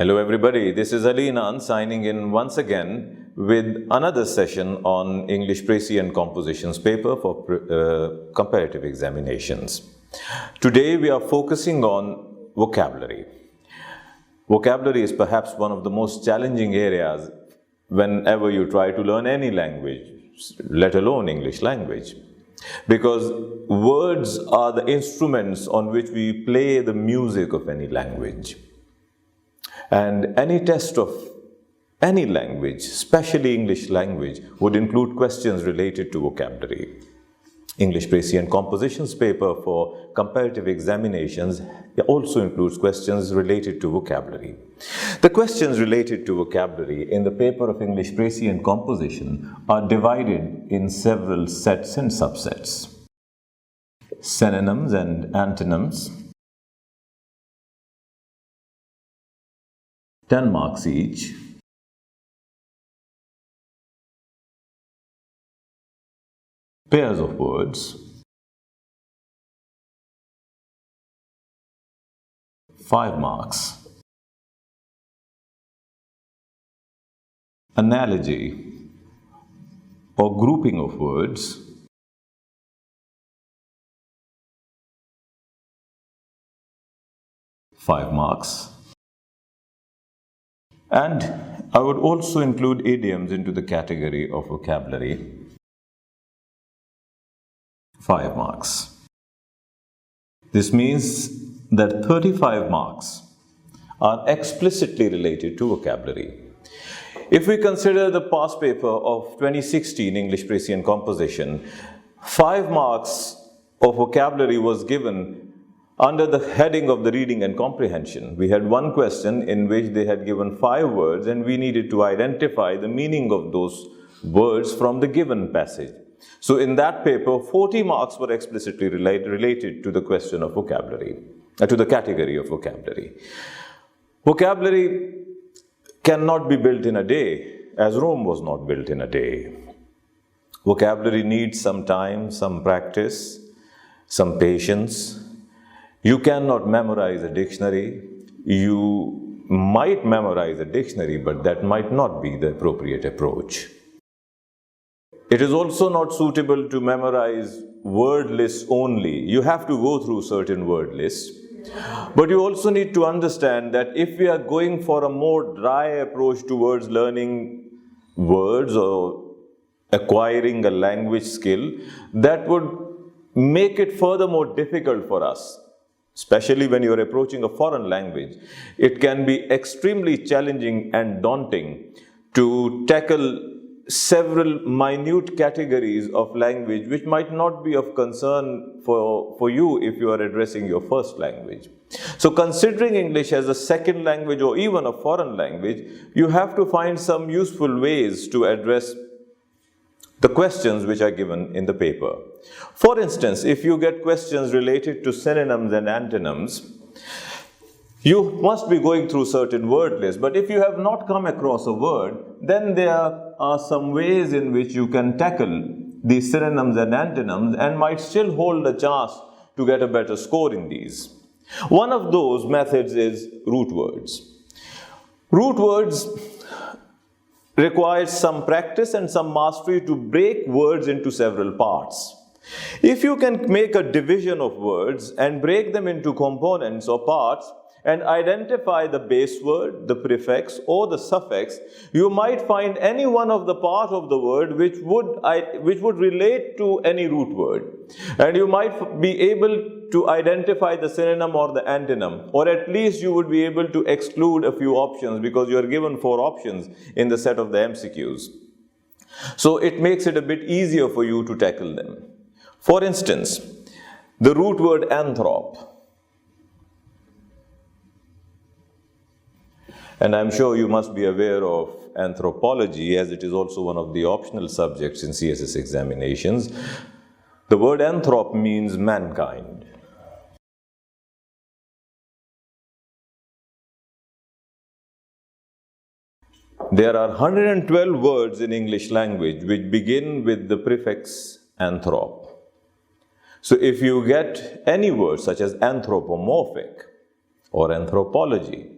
Hello everybody, this is Inan signing in once again with another session on English Précis and Compositions paper for comparative examinations. Today we are focusing on vocabulary. Vocabulary is perhaps one of the most challenging areas whenever you try to learn any language, let alone English language. Because words are the instruments on which we play the music of any language. And any test of any language, especially English language, would include questions related to vocabulary. English Précis and Compositions paper for comparative examinations also includes questions related to vocabulary. The questions related to vocabulary in the paper of English Précis and Composition are divided in several sets and subsets. Synonyms and antonyms, 10 marks each. Pairs of words, 5 marks. Analogy or grouping of words, 5 marks. And I would also include idioms into the category of vocabulary, 5 marks. This means that 35 marks are explicitly related to vocabulary. If we consider the past paper of 2016 English Précis and Composition, 5 marks of vocabulary was given under the heading of the reading and comprehension. We had one question in which they had given 5 words and we needed to identify the meaning of those words from the given passage. So in that paper, 40 marks were explicitly related to the question of vocabulary, to the category of vocabulary. Vocabulary cannot be built in a day, as Rome was not built in a day. Vocabulary needs some time, some practice, some patience. You cannot memorize a dictionary. You might memorize a dictionary, but that might not be the appropriate approach. It is also not suitable to memorize word lists only. You have to go through certain word lists. But you also need to understand that if we are going for a more dry approach towards learning words or acquiring a language skill, that would make it furthermore difficult for us. Especially when you are approaching a foreign language, it can be extremely challenging and daunting to tackle several minute categories of language which might not be of concern for you if you are addressing your first language. So considering English as a second language or even a foreign language, you have to find some useful ways to address the questions which are given in the paper. For instance, if you get questions related to synonyms and antonyms, you must be going through certain word lists. But if you have not come across a word, then there are some ways in which you can tackle these synonyms and antonyms and might still hold a chance to get a better score in these. One of those methods is root words. Root words requires some practice and some mastery to break words into several parts. If you can make a division of words and break them into components or parts and identify the base word, the prefix or the suffix, you might find any one of the part of the word which would relate to any root word. And you might be able to identify the synonym or the antonym, or at least you would be able to exclude a few options because you are given 4 options in the set of the MCQs. So it makes it a bit easier for you to tackle them. For instance, the root word anthrop. And I'm sure you must be aware of anthropology, as it is also one of the optional subjects in CSS examinations. The word anthrop means mankind. There are 112 words in English language which begin with the prefix anthrop. So if you get any word such as anthropomorphic or anthropology,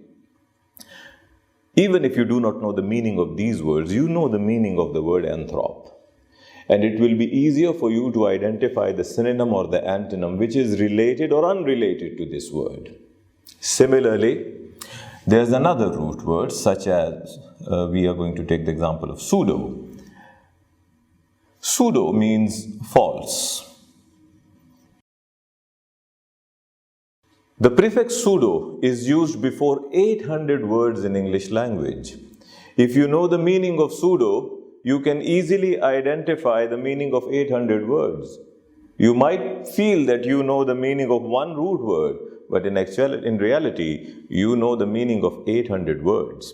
Even if you do not know the meaning of these words, you know the meaning of the word anthrop. And it will be easier for you to identify the synonym or the antonym which is related or unrelated to this word. Similarly, there's another root word such as, we are going to take the example of pseudo. Pseudo means false. The prefix pseudo is used before 800 words in English language. If you know the meaning of pseudo, you can easily identify the meaning of 800 words. You might feel that you know the meaning of one root word, but in reality, you know the meaning of 800 words.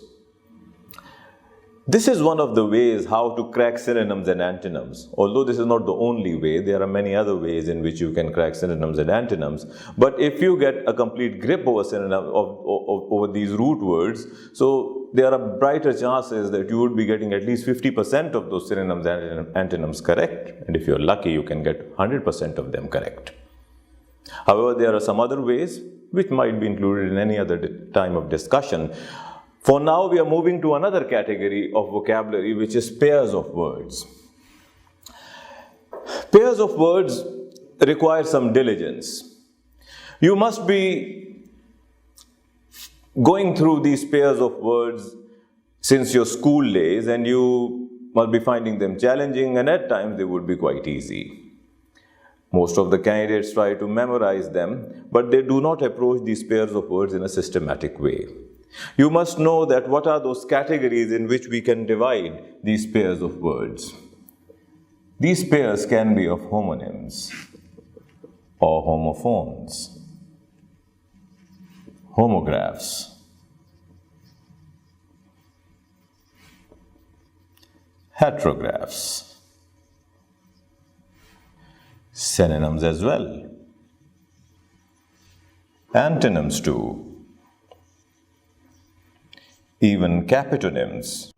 This is one of the ways how to crack synonyms and antonyms. Although this is not the only way, there are many other ways in which you can crack synonyms and antonyms. But if you get a complete grip over over these root words, so there are brighter chances that you would be getting at least 50% of those synonyms and antonyms correct. And if you're lucky, you can get 100% of them correct. However, there are some other ways which might be included in any other time of discussion. For now, we are moving to another category of vocabulary, which is pairs of words. Pairs of words require some diligence. You must be going through these pairs of words since your school days, and you must be finding them challenging, and at times they would be quite easy. Most of the candidates try to memorize them, but they do not approach these pairs of words in a systematic way. You must know that what are those categories in which we can divide these pairs of words. These pairs can be of homonyms or homophones, homographs, heterographs, synonyms as well, antonyms too, even capitonyms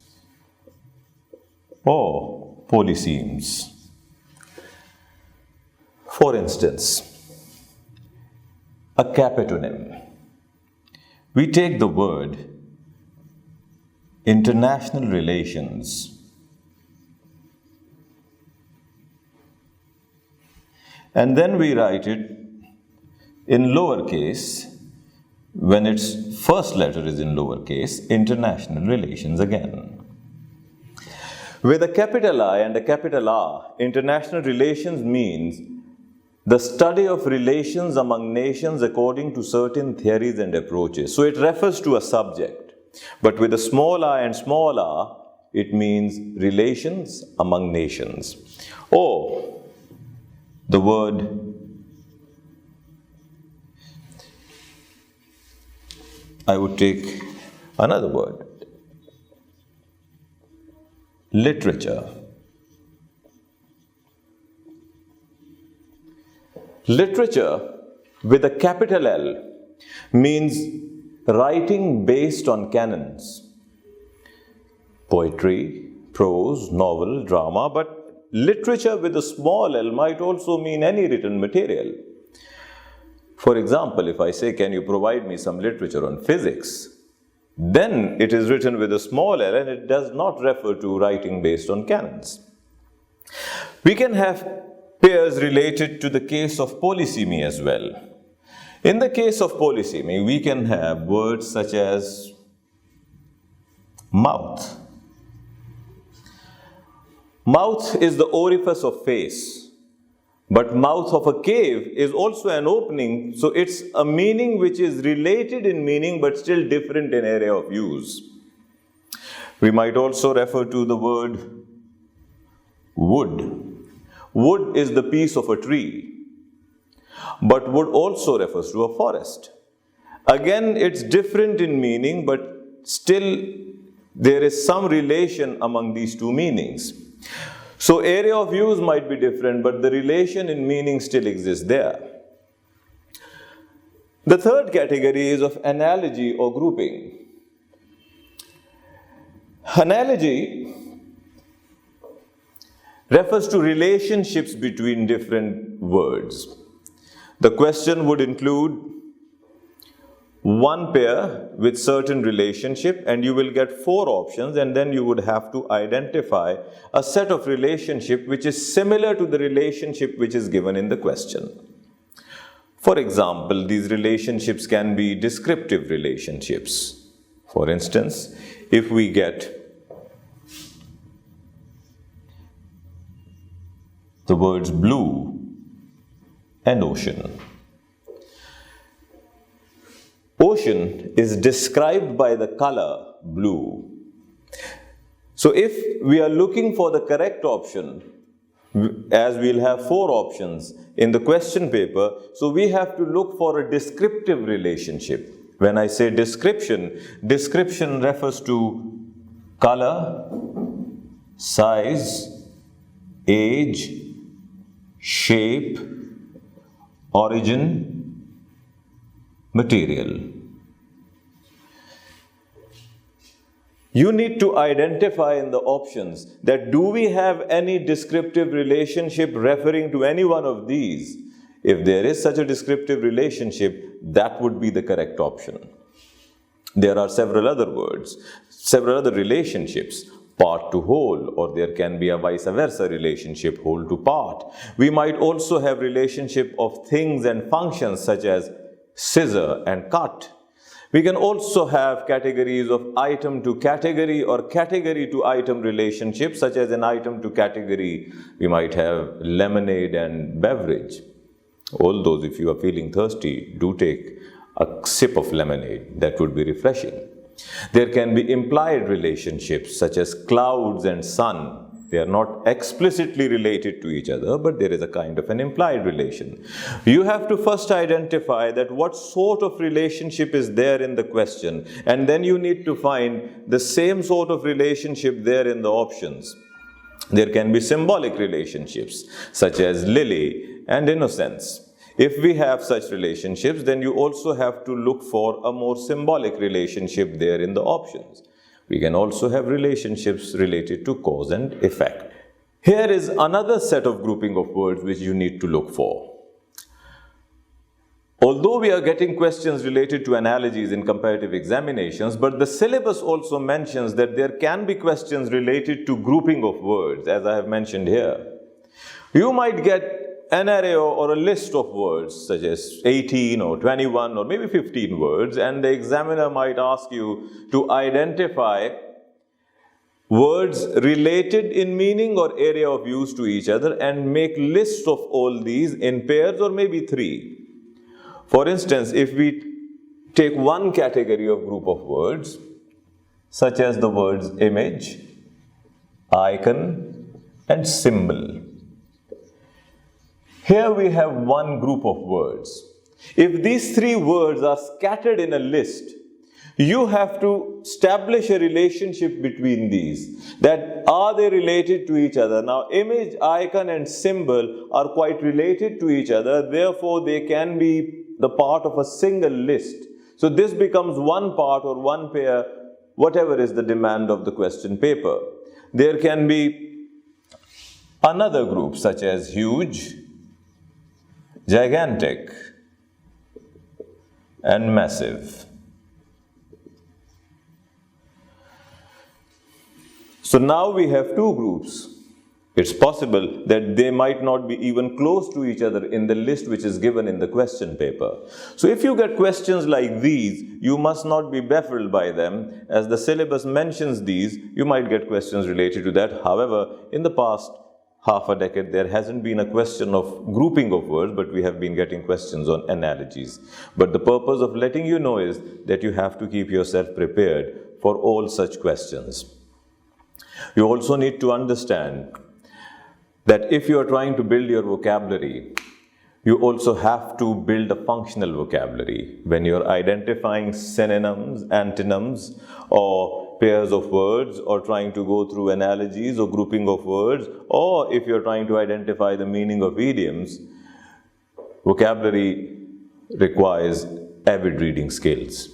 or polysemes. For instance, a capitonym. We take the word international relations and then we write it in lowercase. When its first letter is in lowercase, international relations again. With a capital I and a capital R, international relations means the study of relations among nations according to certain theories and approaches. So it refers to a subject. But with a small I and small r, it means relations among nations. Or the word I would take another word, literature. Literature with a capital L means writing based on canons. Poetry, prose, novel, drama, but literature with a small l might also mean any written material. For example, if I say, can you provide me some literature on physics? Then it is written with a small l and it does not refer to writing based on canons. We can have pairs related to the case of polysemy as well. In the case of polysemy, we can have words such as mouth. Mouth is the orifice of face. But mouth of a cave is also an opening, so it's a meaning which is related in meaning but still different in area of use. We might also refer to the word wood. Wood is the piece of a tree, but wood also refers to a forest. Again, it's different in meaning, but still there is some relation among these two meanings. So area of use might be different, but the relation in meaning still exists there. The third category is of analogy or grouping. Analogy refers to relationships between different words. The question would include, one pair with certain relationship, and you will get 4 options, and then you would have to identify a set of relationship which is similar to the relationship which is given in the question. For example, these relationships can be descriptive relationships. For instance, if we get the words blue and ocean. Ocean is described by the color blue. So if we are looking for the correct option, as we'll have 4 options in the question paper, so we have to look for a descriptive relationship. When I say description, description refers to color, size, age, shape, origin, material. You need to identify in the options that do we have any descriptive relationship referring to any one of these. If there is such a descriptive relationship, that would be the correct option. There are several other words, several other relationships, part to whole, or there can be a vice versa relationship, whole to part. We might also have relationship of things and functions such as scissor and cut. We can also have categories of item to category or category to item relationships, such as an item to category. We might have lemonade and beverage. All those, if you are feeling thirsty, do take a sip of lemonade. That would be refreshing. There can be implied relationships such as clouds and sun. They are not explicitly related to each other, but there is a kind of an implied relation. You have to first identify that what sort of relationship is there in the question, and then you need to find the same sort of relationship there in the options. There can be symbolic relationships such as lily and innocence. If we have such relationships, then you also have to look for a more symbolic relationship there in the options. We can also have relationships related to cause and effect. Here is another set of grouping of words which you need to look for. Although we are getting questions related to analogies in comparative examinations, but the syllabus also mentions that there can be questions related to grouping of words, as I have mentioned here. You might get an array or a list of words such as 18 or 21 or maybe 15 words, and the examiner might ask you to identify words related in meaning or area of use to each other and make lists of all these in pairs or maybe 3. For instance, if we take one category of group of words, such as the words image, icon, and symbol. Here we have one group of words. If these 3 words are scattered in a list, you have to establish a relationship between these. That are they related to each other? Now, image, icon, and symbol are quite related to each other. Therefore, they can be the part of a single list. So this becomes one part or one pair, whatever is the demand of the question paper. There can be another group such as huge, gigantic, and massive. So now we have 2 groups. It's possible that they might not be even close to each other in the list which is given in the question paper. So if you get questions like these, you must not be baffled by them. As the syllabus mentions these, you might get questions related to that. However, in the past half a decade, there hasn't been a question of grouping of words, but we have been getting questions on analogies. But the purpose of letting you know is that you have to keep yourself prepared for all such questions. You also need to understand that if you are trying to build your vocabulary, you also have to build a functional vocabulary. When you're identifying synonyms, antonyms, or pairs of words, or trying to go through analogies or grouping of words, or if you're trying to identify the meaning of idioms, vocabulary requires avid reading skills.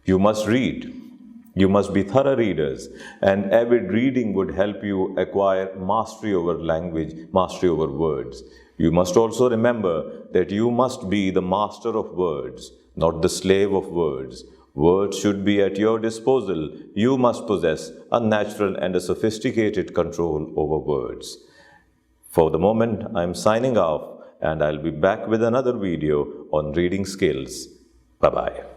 You must read. You must be thorough readers, and avid reading would help you acquire mastery over language, mastery over words. You must also remember that you must be the master of words, not the slave of words. Words should be at your disposal. You must possess a natural and a sophisticated control over words. For the moment, I'm signing off, and I'll be back with another video on reading skills. Bye-bye.